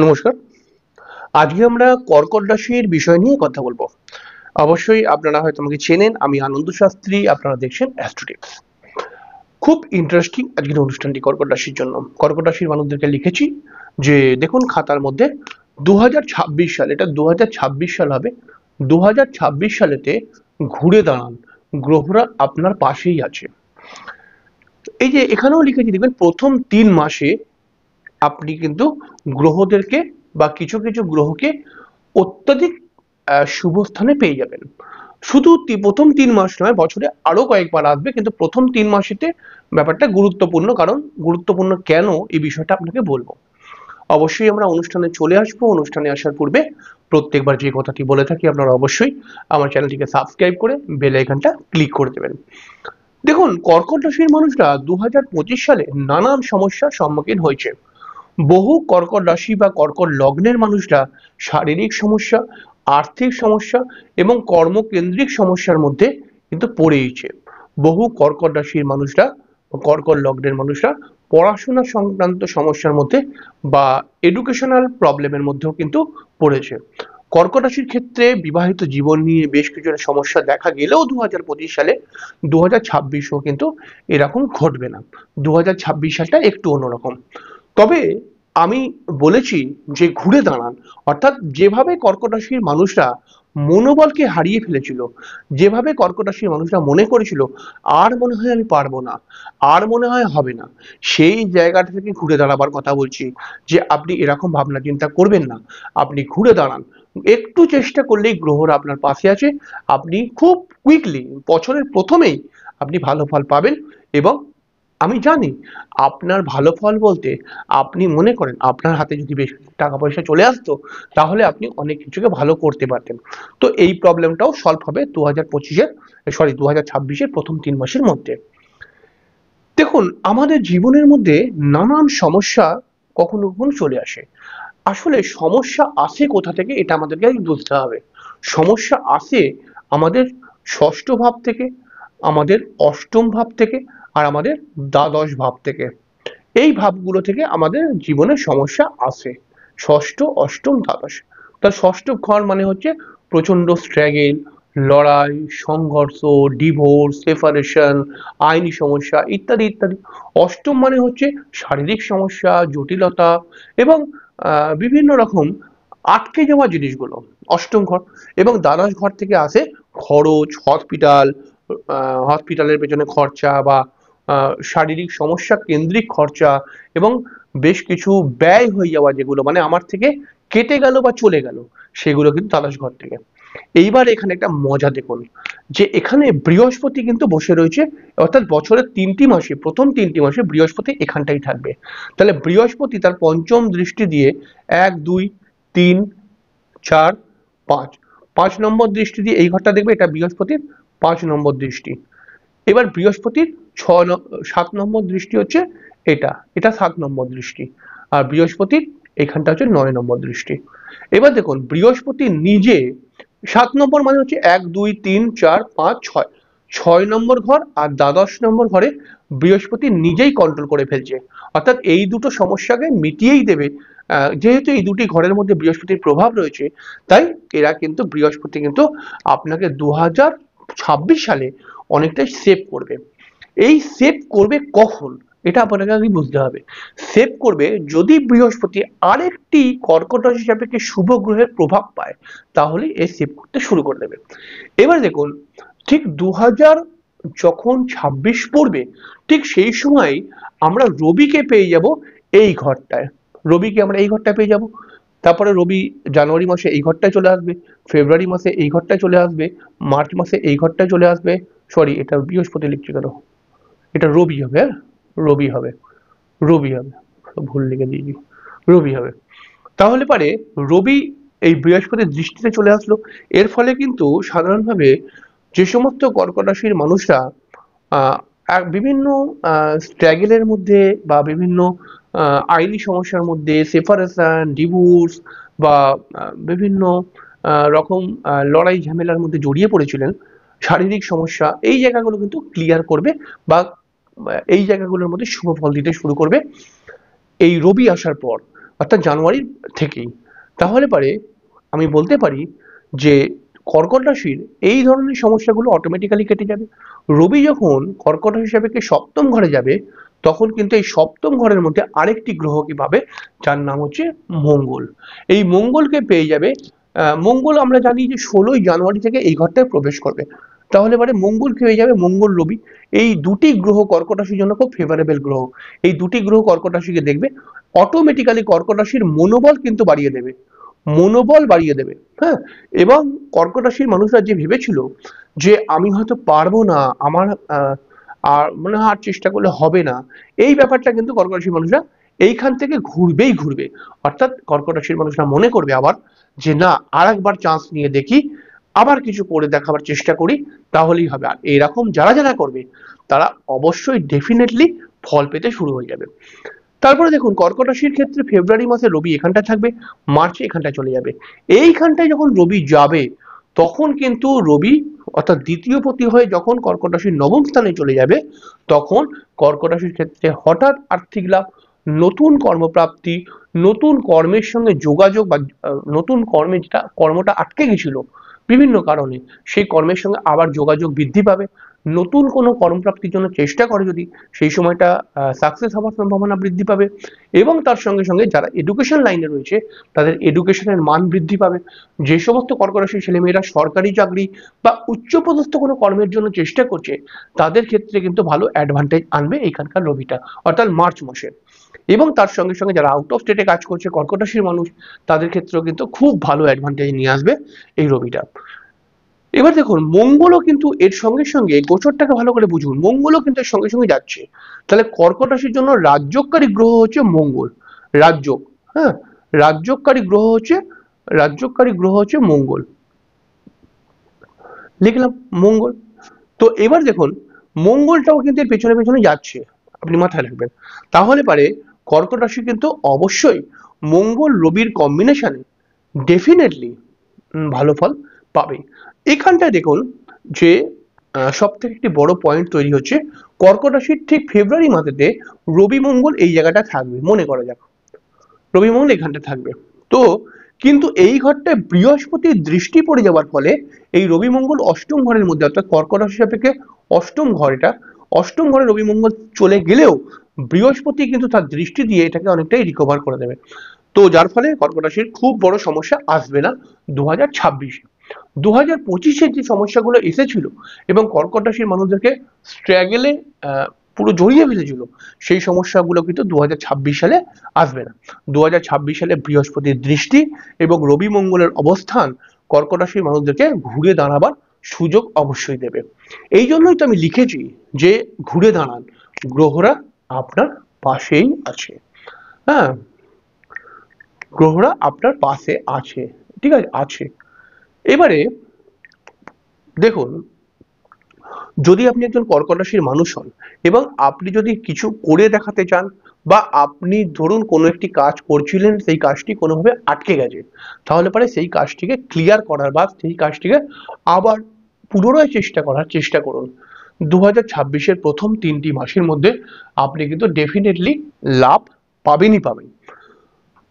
নমস্কার। আজকে আমরা কর্কট রাশির বিষয় নিয়ে কথা বলবো। অবশ্যই আপনারা হয়তো আমাকে চেনেন, আমি আনন্দ শাস্ত্রী, আপনারা দেখছেন অ্যাস্ট্রোটিপস। খুব ইন্টারেস্টিং আজকের অনুষ্ঠানটি কর্কট রাশির জন্য। কর্কট রাশির মানুষদেরকে লিখেছি যে দেখুন খাতার মধ্যে 2026 সাল, এটা 2026 সাল হবে। 2026 সালেতে ঘুরে দাঁড়ান, গ্রহরা আপনার পাশেই আছে। এই যে এখানেও লিখেছি দেখবেন প্রথম 3 মাসে আপনি কিন্তু গ্রহদেরকে বা কিছু কিছু গ্রহকে অত্যাধিক শুভ স্থানে পেয়ে যাবেন। শুধু প্রথম 3 মাস নয়, বছরে আরো কয়েকবার আসবে, কিন্তু প্রথম 3 মাসেতে ব্যাপারটা গুরুত্বপূর্ণ। কারণ গুরুত্বপূর্ণ কেন এই বিষয়টা আপনাকে বলবো। অবশ্যই আমরা অনুষ্ঠানে চলে আসবো। অনুষ্ঠানে আসার পূর্বে প্রত্যেকবার যে কথাটি বলে থাকি, আপনারা অবশ্যই আমার চ্যানেলটিকে সাবস্ক্রাইব করে বেল আইকনটা ক্লিক করে দেবেন। দেখুন কর্কট রাশির মানুষরা 2025 সালে নানান সমস্যার সম্মুখীন হয়েছে। বহু কর্কট রাশি বা কর্কট লগ্নের মানুষরা শারীরিক সমস্যা, আর্থিক সমস্যা এবং কর্মকেন্দ্রিক সমস্যার মধ্যে কিন্তু পড়েইছে। বহু কর্কট রাশির মানুষরা, কর্কট লগ্নের মানুষরা পড়াশোনা সংক্রান্ত সমস্যার মধ্যে বা এডুকেশনাল প্রবলেমের মধ্যেও কিন্তু পড়েছে। কর্কট রাশির ক্ষেত্রে বিবাহিত জীবন নিয়ে বেশ কিছু সমস্যা দেখা গেলেও 2025 সালে 2026ও কিন্তু এরকম ঘটবে না। 2026 সালটা একটু অন্যরকম। তবে আমি বলেছি যে ঘুরে দাঁড়ান, অর্থাৎ যেভাবে কর্কট রাশির মানুষরা মনোবলকে হারিয়ে ফেলেছিল, যেভাবে কর্কট রাশির মানুষরা মনে করেছিল আর মনে হয় আমি পারবো না, আর মনে হয় হবে না, সেই জায়গাটা থেকে ঘুরে দাঁড়াবার কথা বলছি। যে আপনি এরকম ভাবনা চিন্তা করবেন না, আপনি ঘুরে দাঁড়ান। একটু চেষ্টা করলেই গ্রহরা আপনার পাশে আছে। আপনি খুব কুইকলি বছরের প্রথমেই আপনি ভালো ফল পাবেন। এবং আমি জানি আপনার ভালো ফল বলতে, আপনি মনে করেন আপনার হাতে যদি বেশ টাকা পয়সা চলে আসতো, তাহলে আপনি অনেক কিছুকে ভালো করতে পারতেন। তো এই প্রবলেমটাও সলভ হবে 2026-এর প্রথম 3 মাসের মধ্যে। দেখুন আমাদের জীবনের মধ্যে নানান সমস্যা কখনো কখনো চলে আসে। আসলে সমস্যা আসে কোথা থেকে এটা আমাদেরকে আগে বুঝতে হবে। সমস্যা আসে আমাদের ষষ্ঠ ভাব থেকে, আমাদের অষ্টম ভাব থেকে, আর আমাদের দ্বাদশ ভাব থেকে। এই ভাবগুলো থেকে আমাদের জীবনে সমস্যা আসে। ষষ্ঠ, অষ্টম, দ্বাদশ। তার ষষ্ঠ ঘর মানে হচ্ছে প্রচন্ড স্ট্রাগেল, লড়াই, সংঘর্ষ, ডিভোর্স, সেপারেশন, আইনি সমস্যা ইত্যাদি ইত্যাদি। অষ্টম মানে হচ্ছে শারীরিক সমস্যা, জটিলতা এবং বিভিন্ন রকম আটকে যাওয়া জিনিসগুলো অষ্টম ঘর। এবং দ্বাদশ ঘর থেকে আসে খরচ, হসপিটাল, হসপিটালের পেছনে খরচা বা শারীরিক সমস্যা কেন্দ্রিক খরচা এবং বেশ কিছু ব্যয় হয়ে যাওয়া, যেগুলো মানে আমার থেকে কেটে গেল বা চলে গেল, সেগুলো কিন্তু দ্বাদশ ঘর থেকে। এইবার এখানে একটা মজা দেখুন, যে এখানে বৃহস্পতি কিন্তু বসে রয়েছে। অর্থাৎ বছরের 3টি মাসে, প্রথম 3টি মাসে বৃহস্পতি এখানটাই থাকবে। তাহলে বৃহস্পতি তার পঞ্চম দৃষ্টি দিয়ে 1, 2, 3, 4, 5, 5 নম্বর দৃষ্টি দিয়ে এই ঘরটা দেখবে। এটা বৃহস্পতির 5 নম্বর দৃষ্টি। এবার বৃহস্পতির 7 নম্বর দৃষ্টি হচ্ছে এটা, এটা 7 নম্বর দৃষ্টি। আর বৃহস্পতির এখানটা হচ্ছে 9 নম্বর দৃষ্টি। এবার দেখুন বৃহস্পতি নিজে 7 নম্বর মানে হচ্ছে 1, 2, 3, 4, 5, 6, 6 নম্বর ঘর আর দ্বাদশ নম্বর ঘরে বৃহস্পতি নিজেই কন্ট্রোল করে ফেলছে। অর্থাৎ এই দুটো সমস্যাকে মিটিয়েই দেবে। যেহেতু এই দুটি ঘরের মধ্যে বৃহস্পতির প্রভাব রয়েছে, তাই এরা কিন্তু বৃহস্পতি কিন্তু আপনাকে 2026 সালে অনেকটাই সেভ করবে। এই সেভ করবে কখন, এটা আপনাকে আগে বুঝতে হবে। সেভ করবে যদি বৃহস্পতি আরেকটি কর্কট রাশি সাপেক্ষে শুভ গ্রহের প্রভাব পায়, তাহলে এ সেভ করতে শুরু করে দেবে। এবার দেখুন ঠিক 2026 পড়বে, ঠিক সেই সময় আমরা রবিকে পেয়ে যাব এই ঘরটায়। রবিকে আমরা এই ঘরটায় পেয়ে যাব। তারপরে রবি জানুয়ারি মাসে এই ঘরটায় চলে আসবে, ফেব্রুয়ারি মাসে এই ঘরটায় চলে আসবে, মার্চ মাসে এই ঘরটায় চলে আসবে। সরি, এটা বৃহস্পতি লিখছি কেন, এটা রবি হবে। হ্যাঁ, রবি হবে, রবি হবে, ভুল লিখে দিয়েছি, রবি হবে। তাহলে পারে রবি এই বৃহস্পতির দৃষ্টিতে চলে আসলো। এর ফলে কিন্তু সাধারণভাবে যে সমস্ত কর্কট রাশির মানুষরা বিভিন্ন স্ট্রাগেলের মধ্যে বা বিভিন্ন আইনি সমস্যার মধ্যে, সেপারেশন, ডিভোর্স বা বিভিন্ন রকম লড়াই ঝামেলার মধ্যে জড়িয়ে পড়েছিলেন, শারীরিক সমস্যা, এই জায়গাগুলো কিন্তু ক্লিয়ার করবে বা এই জায়গাগুলোর মধ্যে শুভ ফল দিতে শুরু করবে এই রবি আসার পর। অর্থাৎ জানুয়ারির থেকেই। তাহলে পারে আমি বলতে পারি যে কর্কট রাশির এই ধরনের সমস্যাগুলো অটোমেটিক্যালি কেটে যাবে। রবি যখন কর্কট রাশি হিসাবে সপ্তম ঘরে যাবে, তখন কিন্তু এই সপ্তম ঘরের মধ্যে আরেকটি গ্রহ কি পাবে, যার নাম হচ্ছে মঙ্গল। এই মঙ্গলকে পেয়ে যাবে। মঙ্গল আমরা জানি যে 16ই জানুয়ারি থেকে এই ঘরটায় প্রবেশ করবে। তাহলে পরে মঙ্গল কি হয়ে যাবে, মঙ্গল রবি এই দুটি গ্রহ কর্কট রাশির জন্য খুব ফেভারেবল গ্রহ। এই দুটি গ্রহ কর্কট রাশিকে দেখবে অটোমেটিক্যালি কর্কট রাশির মনোবল কিন্তু বাড়িয়ে দেবে, মনোবল বাড়িয়ে দেবে। হ্যাঁ, এবং কর্কট রাশির মানুষরা যে ভেবেছিল যে আমি হয়তো পারবো না, আমার আর মনে হয় আর চেষ্টা করলে হবে না, এই ব্যাপারটা কিন্তু কর্কট রাশির মানুষরা এইখান থেকে ঘুরবেই ঘুরবে। অর্থাৎ কর্কট রাশির মানুষরা মনে করবে আবার যে না, আর একবার চান্স নিয়ে দেখি, আবার কিছু করে দেখাবার চেষ্টা করি, তাহলেই হবে। আর এরকম যারা যারা করবে তারা অবশ্যই ডেফিনেটলি ফল পেতে শুরু হয়ে যাবে। তারপরে দেখুন কর্কট রাশির ক্ষেত্রে ফেব্রুয়ারি মাসে রবি এখানটায় থাকবে, মার্চে এখানটায় চলে যাবে। এইখানটায় যখন রবি যাবে, তখন কিন্তু রবি অর্থাৎ দ্বিতীয় পতি হয়ে যখন কর্কট রাশির নবম স্থানে চলে যাবে, তখন কর্কট রাশির ক্ষেত্রে হঠাৎ আর্থিক লাভ, নতুন কর্মপ্রাপ্তি, নতুন কর্মের সঙ্গে যোগাযোগ বা নতুন কর্মে যেটা কর্মটা আটকে গেছিল বিভিন্ন কারণে, সেই কর্মের সঙ্গে আবার যোগাযোগ বৃদ্ধি পাবে। নতুন কোনো কর্মপ্রাপ্তির জন্য চেষ্টা করে যদি, সেই সময়টা সাকসেস হওয়ার সম্ভাবনা বৃদ্ধি পাবে। এবং তার সঙ্গে সঙ্গে যারা এডুকেশন লাইনে রয়েছে তাদের এডুকেশনের মান বৃদ্ধি পাবে। যে সমস্ত কর্কট রাশির ছেলেমেয়েরা সরকারি চাকরি বা উচ্চপদস্থ কোনো কর্মের জন্য চেষ্টা করছে, তাদের ক্ষেত্রে কিন্তু ভালো অ্যাডভান্টেজ আনবে এইখানকার রবিটা, অর্থাৎ মার্চ মাসে। এবং তার সঙ্গে সঙ্গে যারা আউট অফ স্টেটে কাজ করছে কর্কট রাশির মানুষ, তাদের ক্ষেত্রেও কিন্তু খুব ভালো অ্যাডভান্টেজ নিয়ে আসবে এই রবিটা। এবার দেখুন মঙ্গলও কিন্তু এর সঙ্গে সঙ্গে, গোচরটাকে ভালো করে বুঝুন, মঙ্গলও কিন্তু এর সঙ্গে সঙ্গে যাচ্ছে। তাহলে কর্কট রাশির জন্য রাজ্যকারী গ্রহ হচ্ছে মঙ্গল, রাজ্য, হ্যাঁ, রাজ্যকারী গ্রহ হচ্ছে, রাজ্যকারী গ্রহ হচ্ছে মঙ্গল, লিখলাম মঙ্গল। তো এবার দেখুন মঙ্গলটাও কিন্তু এর পেছনে পেছনে যাচ্ছে, আপনি মাথায় রাখবেন। তাহলে পারে কর্কট রাশি কিন্তু অবশ্যই মঙ্গল রবির কম্বিনেশনে ডেফিনেটলি ভালো ফল পাবে। এখানটায় দেখুন যে সব থেকে একটি বড় পয়েন্ট তৈরি হচ্ছে, কর্কট রাশির ঠিক ফেব্রুয়ারি মাসেতে রবি মঙ্গল এই জায়গাটা থাকবে, মনে করা যাক রবি মঙ্গল এখানটা থাকবে। তো কিন্তু এই ঘরটায় বৃহস্পতির দৃষ্টি পড়ে যাওয়ার ফলে এই রবি মঙ্গল অষ্টম ঘরের মধ্যে, অর্থাৎ কর্কট রাশি সাপেক্ষে অষ্টম ঘর এটা, অষ্টম ঘরে রবি মঙ্গল চলে গেলেও বৃহস্পতি কিন্তু তার দৃষ্টি দিয়ে এটাকে অনেকটাই রিকভার করে দেবে। তো যার ফলে কর্কট রাশির খুব বড় সমস্যা আসবে না 2026-এ। 2025-এ যে সমস্যাগুলো এসেছিল এবং কর্কট রাশির মানুষদেরকে স্ট্রাগেলে পুরো জড়িয়ে ফেলেছিল, সেই সমস্যাগুলো কিন্তু 2026 সালে আসবে না। 2026 সালে বৃহস্পতির দৃষ্টি এবং রবি মঙ্গলের অবস্থান কর্কট রাশির মানুষদেরকে ঘুরে দাঁড়াবার সুযোগ অবশ্যই দেবে। এই জন্যই তো আমি লিখেছি যে ঘুরে দাঁড়ান, গ্রহরা আপনার পাশেই আছে। হ্যাঁ, গ্রহরা আপনার পাশে আছে, ঠিক আছে, আছে। এবারে দেখুন যদি আপনি একজন কর্কট রাশির মানুষ হন এবং আপনি যদি কিছু করে দেখাতে চান, বা আপনি ধরুন কোনো একটি কাজ করছিলেন, সেই কাজটি কোনোভাবে আটকে গেছে, তাহলে পরে সেই কাজটিকে ক্লিয়ার করার বা সেই কাজটিকে আবার পুনরায় চেষ্টা করার চেষ্টা করুন। 2026-এর প্রথম 3টি মাসের মধ্যে আপনি কিন্তু ডেফিনেটলি লাভ পাবেনই পাবেন।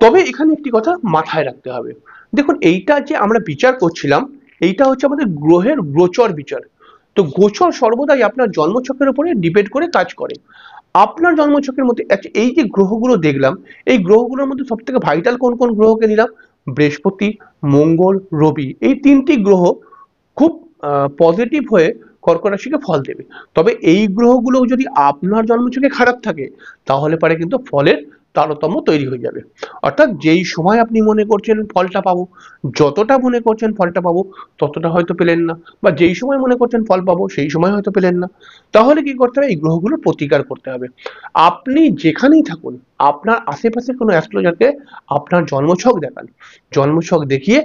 তবে এখানে একটি কথা মাথায় রাখতে হবে, দেখুন এইটা যে আমরা বিচার করছিলাম, এইটা হচ্ছে আমাদের গ্রহের গোচর বিচার। তো গোচর সর্বদাই আপনার জন্মছকের উপরে ডিপেন্ড করে কাজ করে। আপনার জন্মছকের মধ্যে এই যে গ্রহগুলো দেখলাম, এই গ্রহগুলোর মধ্যে সব থেকে ভাইটাল কোন কোন গ্রহকে নিলাম, বৃহস্পতি, মঙ্গল, রবি, এই 3টি গ্রহ খুব পজিটিভ হয়ে কর্কট রাশিকে ফল দেবে। তবে এই গ্রহগুলো যদি আপনার জন্মছকে খারাপ থাকে, তাহলে পারে কিন্তু ফলের তারতম্য তৈরি হয়ে যাবে। অর্থাৎ যেই সময় আপনি মনে করছেন ফলটা পাবো, যতটা মনে করছেন ফলটা পাবো, ততটা হয়তো পেলেন না, বা যেই সময় মনে করছেন ফল পাবো সেই সময় হয়তো পেলেন না। তাহলে কি করতে হবে, এই গ্রহগুলোর প্রতিকার করতে হবে। আপনি যেখানেই থাকুন, আপনার আশেপাশে কোনো অ্যাস্ট্রোলজারকে আপনার জন্মছক দেখান, জন্মছক দেখিয়ে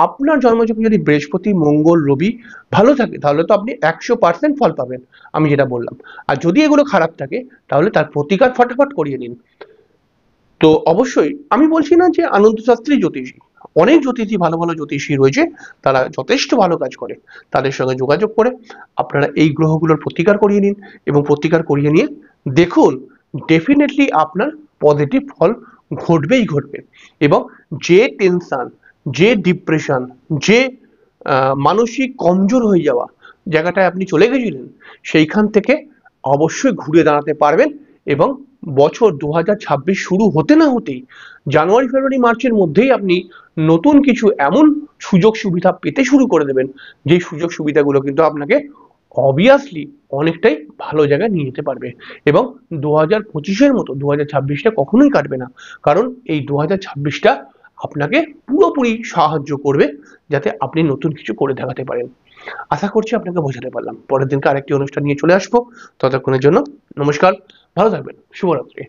আপনার জন্মছকে যদি বৃহস্পতি, মঙ্গল, রবি ভালো থাকে, তাহলে তো আপনি 100% ফল পাবেন, আমি যেটা বললাম। আর যদি এগুলো খারাপ থাকে, তাহলে তার প্রতিকার ফটাফট করিয়ে নিন। তো অবশ্যই আমি বলছি না যে আনন্দ শাস্ত্রী জ্যোতিষী, অনেক জ্যোতিষী, ভালো ভালো জ্যোতিষী রয়েছে, তারা যথেষ্ট ভালো কাজ করে। তাদের সঙ্গে যোগাযোগ করে আপনারা এই গ্রহগুলোর প্রতিকার করিয়ে নিন, এবং প্রতিকার করিয়ে নিয়ে দেখুন ডেফিনেটলি আপনার পজিটিভ ফল ঘটবেই ঘটবে। এবং যে টেনশন, যে ডিপ্রেশন, যে মানসিক কমজোর হয়ে যাওয়া জায়গাটায় আপনি চলে গেছিলেন, সেইখান থেকে অবশ্যই ঘুরে দাঁড়াতে পারবেন। এবং বছর 2026 শুরু হতে না হতেই জানুয়ারি ফেব্রুয়ারি মার্চের মধ্যেই আপনি নতুন কিছু এমন সুযোগ সুবিধা পেতে শুরু করে দেবেন, যে সুযোগ সুবিধাগুলো কিন্তু আপনাকে অবভিয়াসলি অনেকটাই ভালো জায়গায় নিয়ে যেতে পারবে। এবং 2025-এর মতো 2026টা কখনোই কাটবে না, কারণ এই 2026টা আপনাকে পুরোপুরি সাহায্য করবে যাতে আপনি নতুন কিছু করে দেখাতে পারেন। আশা করছি আপনাকে বোঝাতে পারলাম। পরের দিনকে আরেকটি অনুষ্ঠান নিয়ে চলে আসবো। ততক্ষণের জন্য নমস্কার, ভালো থাকবেন, শুভরাত্রি।